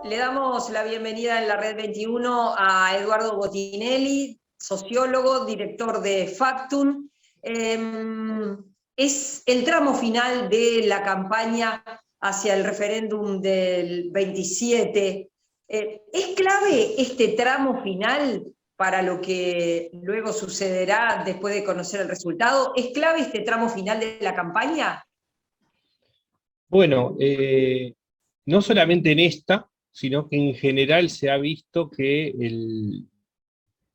Le damos la bienvenida en la Red 21 a Eduardo Botinelli, sociólogo, director de Factum. Es el tramo final de la campaña hacia el referéndum del 27. ¿Es clave este tramo final para lo que luego sucederá después de conocer el resultado? ¿Es clave este tramo final de la campaña? Bueno, no solamente en esta, sino que en general se ha visto que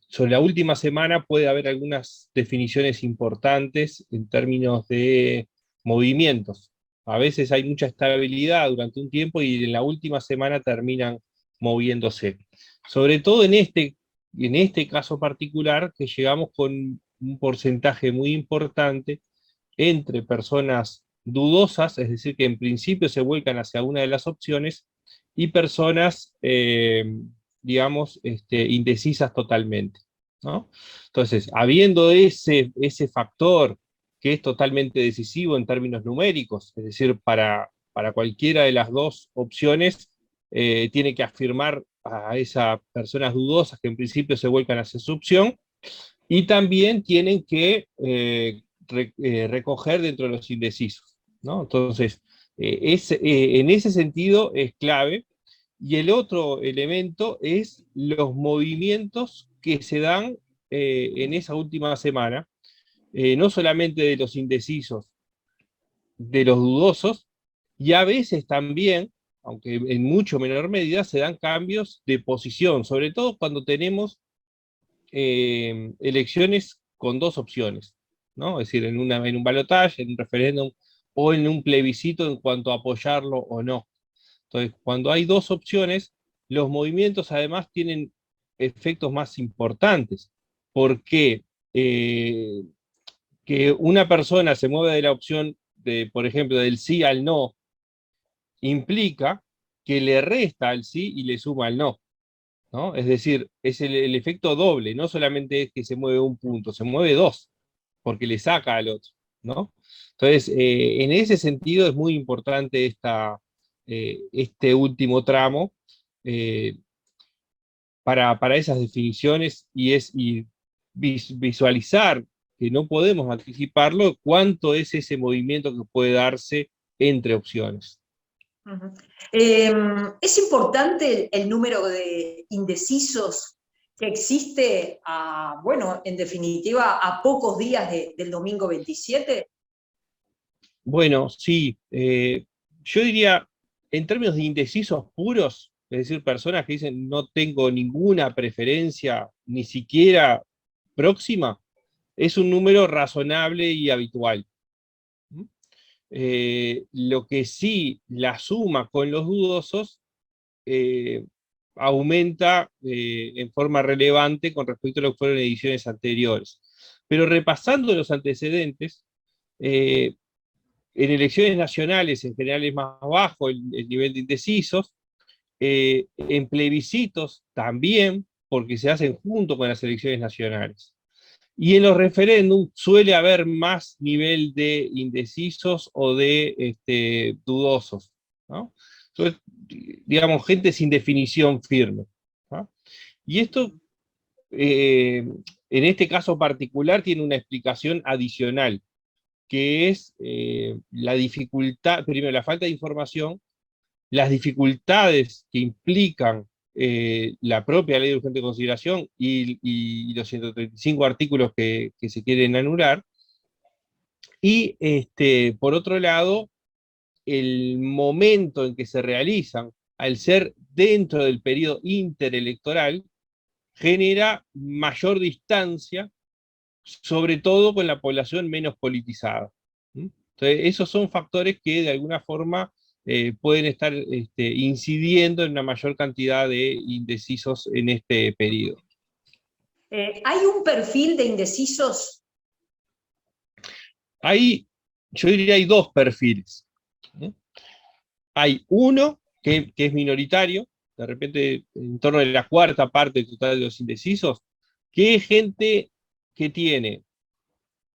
sobre la última semana puede haber algunas definiciones importantes en términos de movimientos. A veces hay mucha estabilidad durante un tiempo y en la última semana terminan moviéndose. Sobre todo en este caso particular, que llegamos con un porcentaje muy importante entre personas dudosas, es decir, que en principio se vuelcan hacia una de las opciones, y personas, digamos, indecisas totalmente, ¿no? Entonces, habiendo ese factor que es totalmente decisivo en términos numéricos, es decir, para cualquiera de las dos opciones, tiene que afirmar a esas personas dudosas que en principio se vuelcan hacia su opción, y también tienen que recoger dentro de los indecisos, ¿no? Entonces, en ese sentido es clave. Y el otro elemento es los movimientos que se dan en esa última semana, no solamente de los indecisos, de los dudosos, y a veces también, aunque en mucho menor medida, se dan cambios de posición, sobre todo cuando tenemos elecciones con dos opciones, ¿no? Es decir, en un balotaje, en un referéndum o en un plebiscito en cuanto a apoyarlo o no. Entonces, cuando hay dos opciones, los movimientos además tienen efectos más importantes, porque que una persona se mueva de la opción de, por ejemplo, del sí al no, implica que le resta al sí y le suma al no, ¿no? Es decir, es el efecto doble, no solamente es que se mueve un punto, se mueve dos, porque le saca al otro, ¿no? Entonces, en ese sentido es muy importante este último tramo eh, para esas definiciones y visualizar, que no podemos anticiparlo, cuánto es ese movimiento que puede darse entre opciones. Ujú. ¿Es importante el número de indecisos que existe, bueno, en definitiva, a pocos días del domingo 27? Bueno, sí, yo diría, en términos de indecisos puros, es decir, personas que dicen no tengo ninguna preferencia, ni siquiera próxima, es un número razonable y habitual. ¿Mm? Lo que sí, la suma con los dudosos eh, aumenta en forma relevante con respecto a lo que fueron ediciones anteriores. Pero repasando los antecedentes, eh, en elecciones nacionales en general es más bajo el nivel de indecisos, en plebiscitos también, porque se hacen junto con las elecciones nacionales. Y en los referéndums suele haber más nivel de indecisos o de dudosos, ¿no? Entonces, digamos, gente sin definición firme, ¿no? Y esto, en este caso particular, tiene una explicación adicional, que es la dificultad, primero la falta de información, las dificultades que implican la propia ley de urgente consideración y los 135 artículos que se quieren anular, y por otro lado, el momento en que se realizan, al ser dentro del periodo interelectoral, genera mayor distancia, sobre todo con la población menos politizada. ¿Mm? Entonces, esos son factores que de alguna forma pueden estar incidiendo en una mayor cantidad de indecisos en este periodo. ¿Hay un perfil de indecisos? Yo diría hay dos perfiles. ¿Mm? Hay uno que es minoritario, de repente en torno a la cuarta parte total de los indecisos, que es gente que tiene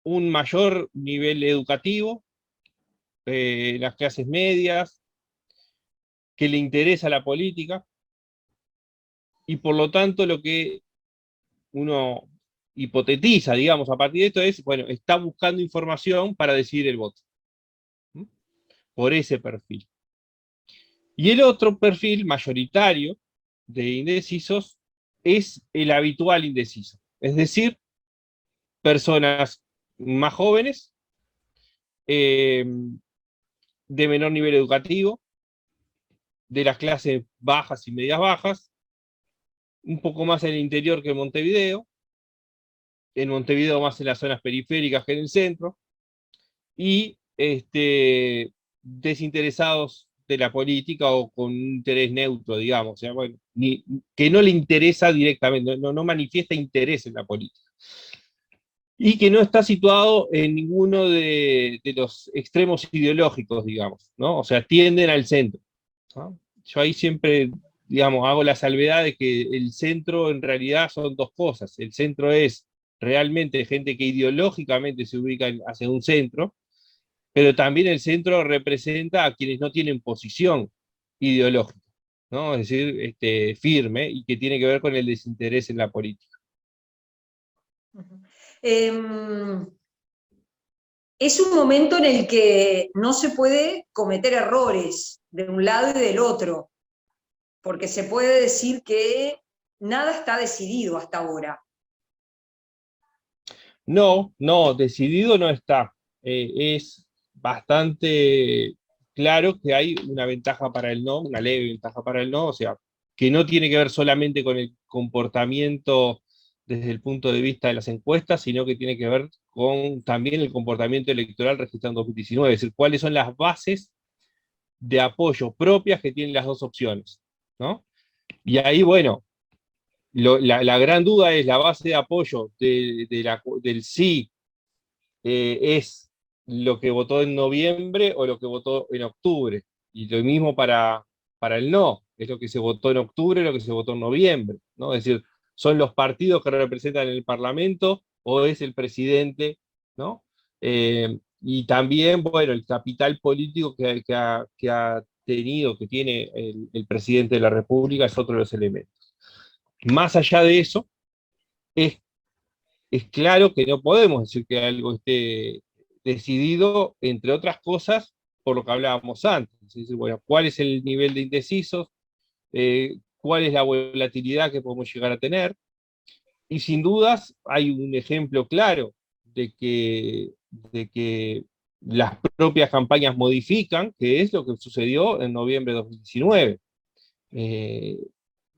un mayor nivel educativo, las clases medias, que le interesa la política, y por lo tanto lo que uno hipotetiza, digamos, a partir de esto es, bueno, está buscando información para decidir el voto, ¿sí? Por ese perfil. Y el otro perfil mayoritario de indecisos es el habitual indeciso, es decir, personas más jóvenes, eh, de menor nivel educativo, de las clases bajas y medias bajas, un poco más en el interior que en Montevideo más en las zonas periféricas que en el centro, y desinteresados de la política o con un interés neutro, digamos, o sea, bueno, que no le interesa directamente, no manifiesta interés en la política. Y que no está situado en ninguno de los extremos ideológicos, digamos, ¿no? O sea, tienden al centro, ¿no? Yo ahí siempre, digamos, hago la salvedad de que el centro en realidad son dos cosas. El centro es realmente gente que ideológicamente se ubica hacia un centro, pero también el centro representa a quienes no tienen posición ideológica, ¿no? Es decir, firme, y que tiene que ver con el desinterés en la política. Es un momento en el que no se puede cometer errores de un lado y del otro, porque se puede decir que nada está decidido hasta ahora. No, no, decidido no está. Es bastante claro que hay una ventaja para el no, una leve ventaja para el no, o sea, que no tiene que ver solamente con el comportamiento desde el punto de vista de las encuestas, sino que tiene que ver con también el comportamiento electoral registrado en 2019, es decir, cuáles son las bases de apoyo propias que tienen las dos opciones, ¿no? Y ahí, bueno, la gran duda es la base de apoyo del sí, es lo que votó en noviembre o lo que votó en octubre. Y lo mismo para el no, es lo que se votó en octubre, lo que se votó en noviembre, ¿no? Es decir, son los partidos que representan el Parlamento o es el presidente, ¿no? Y también, bueno, el capital político que ha tenido, que tiene el presidente de la República es otro de los elementos. Más allá de eso, es claro que no podemos decir que algo esté decidido, entre otras cosas, por lo que hablábamos antes. Es decir, bueno, ¿cuál es el nivel de indecisos? ¿Cuál es la volatilidad que podemos llegar a tener? Y sin dudas hay un ejemplo claro de que las propias campañas modifican, que es lo que sucedió en noviembre de 2019. Eh,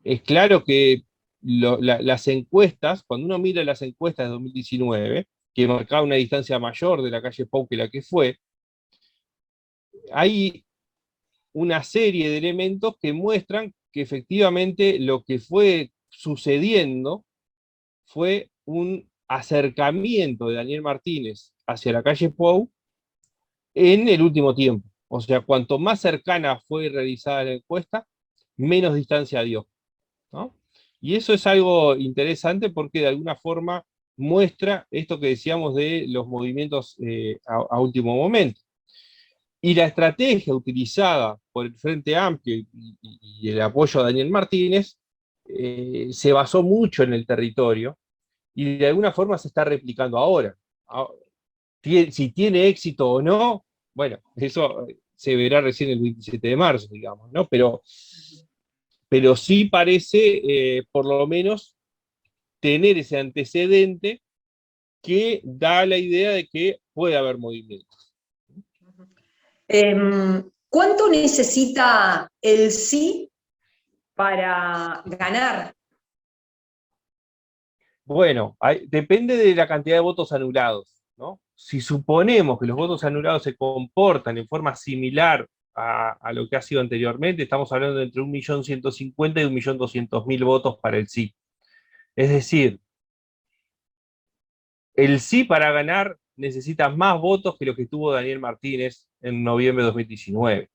es claro que las encuestas, cuando uno mira las encuestas de 2019, que marcaba una distancia mayor de la calle Pau que la que fue, hay una serie de elementos que muestran que efectivamente lo que fue sucediendo fue un acercamiento de Daniel Martínez hacia la calle Pou en el último tiempo. O sea, cuanto más cercana fue realizada la encuesta, menos distancia dio, ¿no? Y eso es algo interesante porque de alguna forma muestra esto que decíamos de los movimientos a último momento. Y la estrategia utilizada por el Frente Amplio y el apoyo a Daniel Martínez se basó mucho en el territorio y de alguna forma se está replicando ahora. Si tiene éxito o no, bueno, eso se verá recién el 27 de marzo, digamos, ¿no? Pero sí parece, por lo menos, tener ese antecedente que da la idea de que puede haber movimientos. ¿Cuánto necesita el sí para ganar? Bueno, depende de la cantidad de votos anulados, ¿no? Si suponemos que los votos anulados se comportan en forma similar a lo que ha sido anteriormente, estamos hablando de entre 1.150.000 y 1.200.000 votos para el sí. Es decir, el sí para ganar necesita más votos que los que tuvo Daniel Martínez en noviembre de 2019.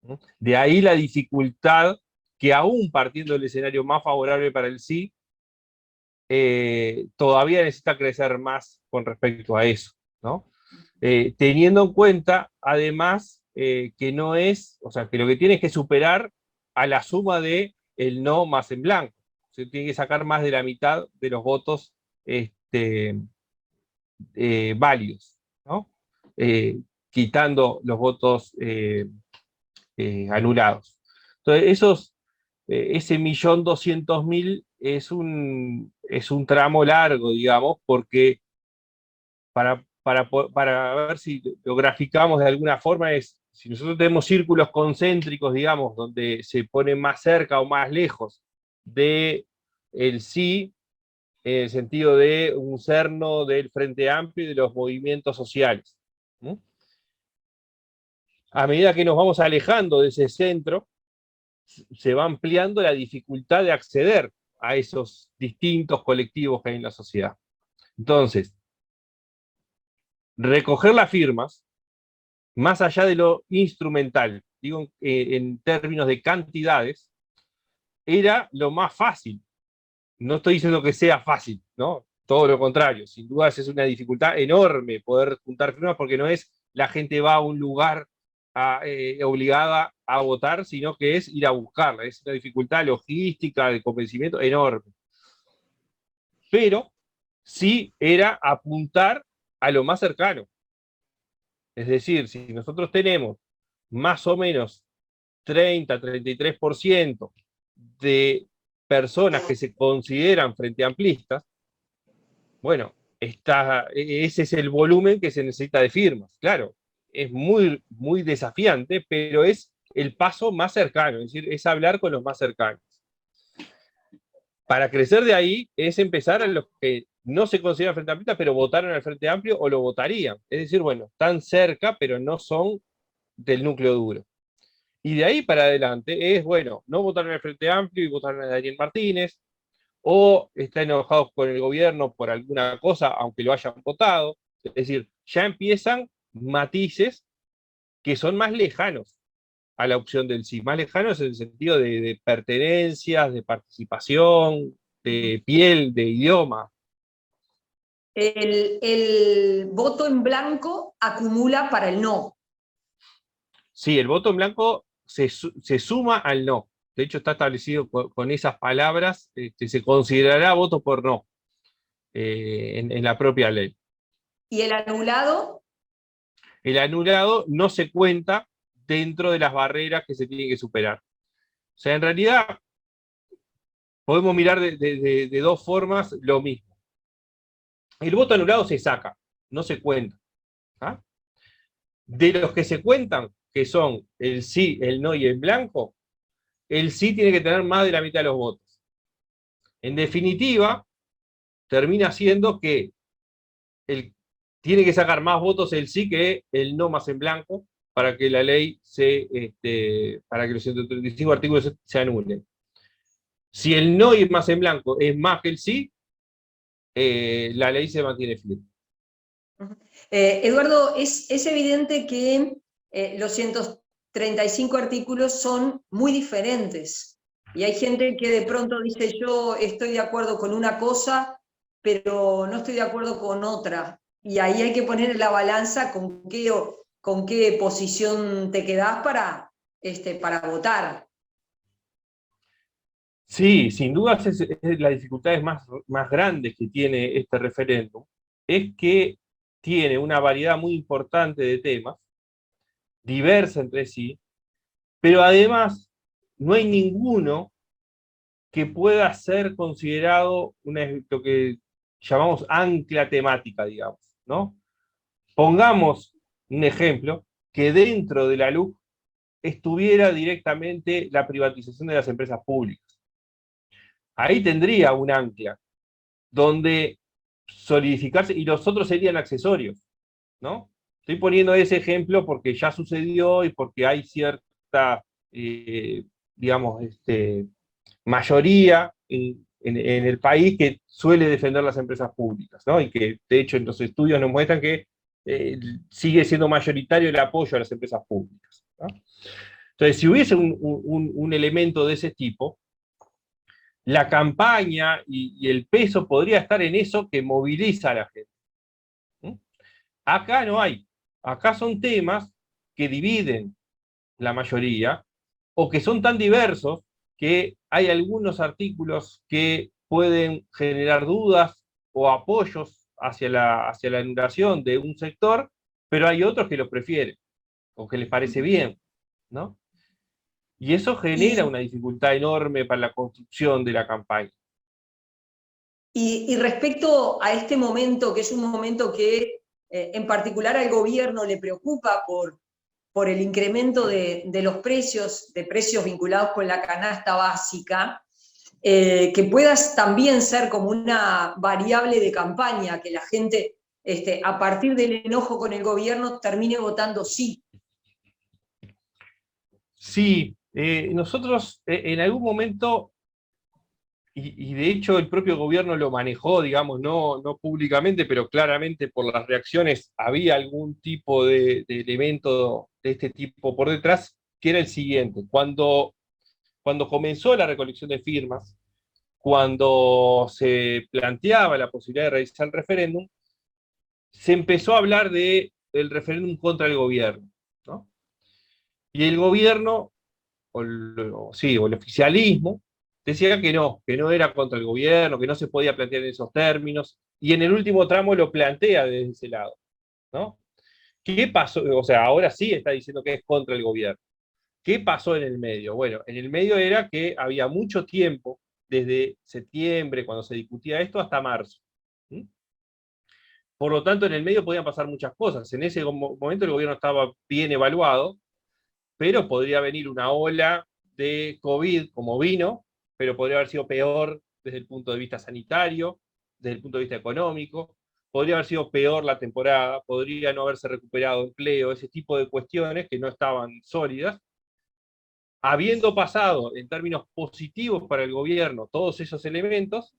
¿No? De ahí la dificultad que aún partiendo del escenario más favorable para el sí, todavía necesita crecer más con respecto a eso, ¿no? Teniendo en cuenta, además, que no es, o sea, que lo que tiene es que superar a la suma de el no más en blanco. Se tiene que sacar más de la mitad de los votos válidos, ¿no? Quitando los votos anulados. Entonces, ese 1.200.000 es un tramo largo, digamos, porque para ver si lo graficamos de alguna forma, si nosotros tenemos círculos concéntricos, digamos, donde se pone más cerca o más lejos de el sí, en el sentido de un cerno del Frente Amplio y de los movimientos sociales. ¿No? A medida que nos vamos alejando de ese centro, se va ampliando la dificultad de acceder a esos distintos colectivos que hay en la sociedad. Entonces, recoger las firmas, más allá de lo instrumental, digo en términos de cantidades, era lo más fácil. No estoy diciendo que sea fácil, ¿no? Todo lo contrario, sin duda es una dificultad enorme poder juntar firmas porque no es la gente va a un lugar obligada a votar, sino que es ir a buscarla. Es una dificultad logística, de convencimiento enorme. Pero sí era apuntar a lo más cercano. Es decir, si nosotros tenemos más o menos 30-33% de personas que se consideran frente amplistas, bueno, ese es el volumen que se necesita de firmas. Claro, es muy, muy desafiante, pero es el paso más cercano, es decir, es hablar con los más cercanos. Para crecer de ahí es empezar a los que no se consideran frente amplistas, pero votaron al Frente Amplio o lo votarían. Es decir, bueno, están cerca, pero no son del núcleo duro. Y de ahí para adelante es, bueno, no votaron al Frente Amplio y votaron a Daniel Martínez, o están enojados con el gobierno por alguna cosa, aunque lo hayan votado. Es decir, ya empiezan matices que son más lejanos a la opción del sí, más lejanos en el sentido de pertenencias, de participación, de piel, de idioma. El voto en blanco acumula para el no. Sí, el voto en blanco se suma al no. De hecho, está establecido con esas palabras, se considerará voto por no en la propia ley. ¿Y el anulado? El anulado no se cuenta dentro de las barreras que se tienen que superar. O sea, en realidad, podemos mirar de dos formas lo mismo. El voto anulado se saca, no se cuenta. ¿Ah? De los que se cuentan, que son el sí, el no y el blanco, el sí tiene que tener más de la mitad de los votos. En definitiva, termina siendo que tiene que sacar más votos el sí que el no más en blanco para que la ley para que los 135 artículos se anulen. Si el no y más en blanco es más que el sí, la ley se mantiene firme. Eduardo, es evidente que los 135 artículos son muy diferentes. Y hay gente que de pronto dice, yo estoy de acuerdo con una cosa, pero no estoy de acuerdo con otra. Y ahí hay que poner en la balanza con qué posición te quedás para votar. Sí, sin duda es las dificultades más grandes que tiene este referéndum, es que tiene una variedad muy importante de temas, diversa entre sí, pero además no hay ninguno que pueda ser considerado lo que llamamos ancla temática, digamos, ¿no? Pongamos un ejemplo, que dentro de la LUC estuviera directamente la privatización de las empresas públicas. Ahí tendría un ancla, donde solidificarse, y los otros serían accesorios, ¿no? Estoy poniendo ese ejemplo porque ya sucedió y porque hay cierta, digamos, mayoría en el país que suele defender las empresas públicas, ¿no? Y que, de hecho, en los estudios nos muestran que sigue siendo mayoritario el apoyo a las empresas públicas, ¿no? Entonces, si hubiese un elemento de ese tipo, la campaña y el peso podría estar en eso que moviliza a la gente. ¿Mm? Acá no hay. Acá son temas que dividen la mayoría, o que son tan diversos que hay algunos artículos que pueden generar dudas o apoyos hacia la anulación de un sector, pero hay otros que lo prefieren, o que les parece bien, ¿no? Y eso genera Y, una dificultad enorme para la construcción de la campaña. y respecto a este momento, que es un momento que en particular al gobierno le preocupa por el incremento de los precios, de precios vinculados con la canasta básica, que puedas también ser como una variable de campaña, que la gente, a partir del enojo con el gobierno, termine votando sí. Sí, nosotros en algún momento, y de hecho el propio gobierno lo manejó, digamos, no públicamente, pero claramente por las reacciones había algún tipo de elemento de este tipo por detrás, que era el siguiente: cuando comenzó la recolección de firmas, cuando se planteaba la posibilidad de realizar el referéndum, se empezó a hablar del referéndum contra el gobierno, ¿no? Y el gobierno, o el oficialismo, decía que no era contra el gobierno, que no se podía plantear en esos términos, y en el último tramo lo plantea desde ese lado, ¿no? ¿Qué pasó? O sea, ahora sí está diciendo que es contra el gobierno. ¿Qué pasó en el medio? Bueno, en el medio era que había mucho tiempo, desde septiembre, cuando se discutía esto, hasta marzo. ¿Sí? Por lo tanto, en el medio podían pasar muchas cosas. En ese momento el gobierno estaba bien evaluado, pero podría venir una ola de COVID como vino, pero podría haber sido peor desde el punto de vista sanitario, desde el punto de vista económico, podría haber sido peor la temporada, podría no haberse recuperado empleo, ese tipo de cuestiones que no estaban sólidas. Habiendo pasado en términos positivos para el gobierno todos esos elementos,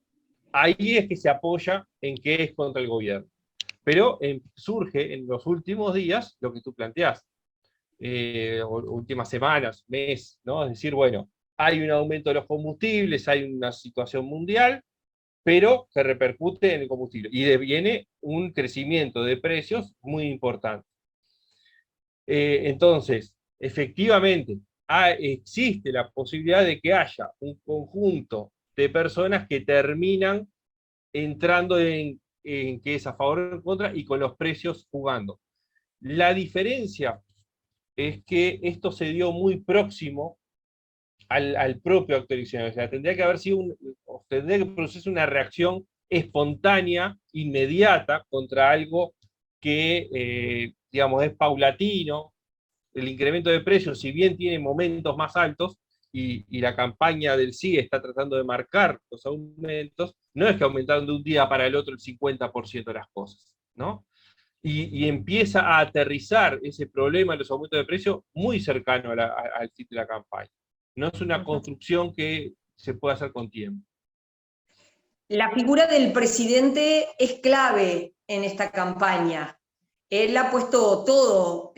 ahí es que se apoya en que es contra el gobierno. Pero surge en los últimos días lo que tú planteás, últimas semanas, mes, ¿no? Es decir, bueno, hay un aumento de los combustibles, hay una situación mundial, pero que repercute en el combustible. Y viene un crecimiento de precios muy importante. Entonces, efectivamente, existe la posibilidad de que haya un conjunto de personas que terminan entrando en que es a favor o en contra y con los precios jugando. La diferencia es que esto se dio muy próximo al propio acto eleccionario. O sea, tendría que haber sido tendría que producirse una reacción espontánea, inmediata, contra algo que, digamos, es paulatino. El incremento de precios, si bien tiene momentos más altos, y la campaña del sí está tratando de marcar los aumentos, no es que aumentaron de un día para el otro el 50% de las cosas, ¿no? Y empieza a aterrizar ese problema de los aumentos de precios muy cercano al fin de la campaña. No es una construcción que se pueda hacer con tiempo. La figura del presidente es clave en esta campaña. Él ha puesto todo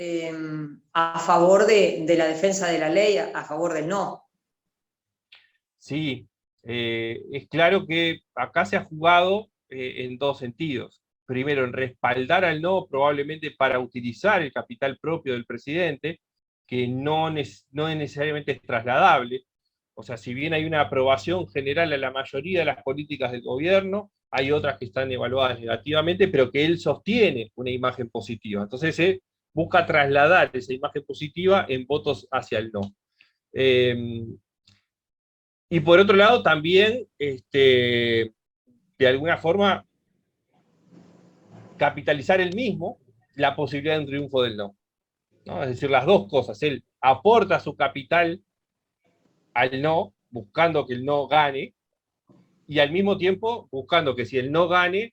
a favor de la defensa de la ley, a favor del no. Sí, es claro que acá se ha jugado en dos sentidos. Primero, en respaldar al no, probablemente para utilizar el capital propio del presidente, que no necesariamente es trasladable. O sea, si bien hay una aprobación general a la mayoría de las políticas del gobierno, hay otras que están evaluadas negativamente, pero que él sostiene una imagen positiva. Entonces, busca trasladar esa imagen positiva en votos hacia el no. Y por otro lado, también, de alguna forma, capitalizar él mismo la posibilidad de un triunfo del no, ¿no? Es decir, las dos cosas. Él aporta su capital al no, buscando que el no gane, y al mismo tiempo buscando que si el no gane,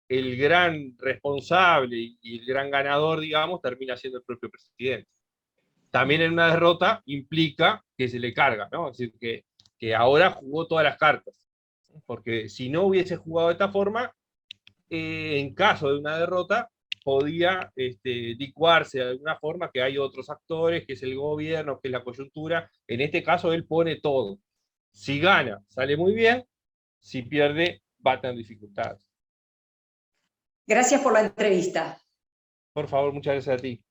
el gran responsable y el gran ganador, digamos, termina siendo el propio presidente. También en una derrota implica que se le carga, ¿no? Es decir, que ahora jugó todas las cartas. Porque si no hubiese jugado de esta forma, en caso de una derrota, podía licuarse de alguna forma que hay otros actores, que es el gobierno, que es la coyuntura. En este caso, él pone todo. Si gana, sale muy bien. Si pierde, va a tener dificultades. Gracias por la entrevista. Por favor, muchas gracias a ti.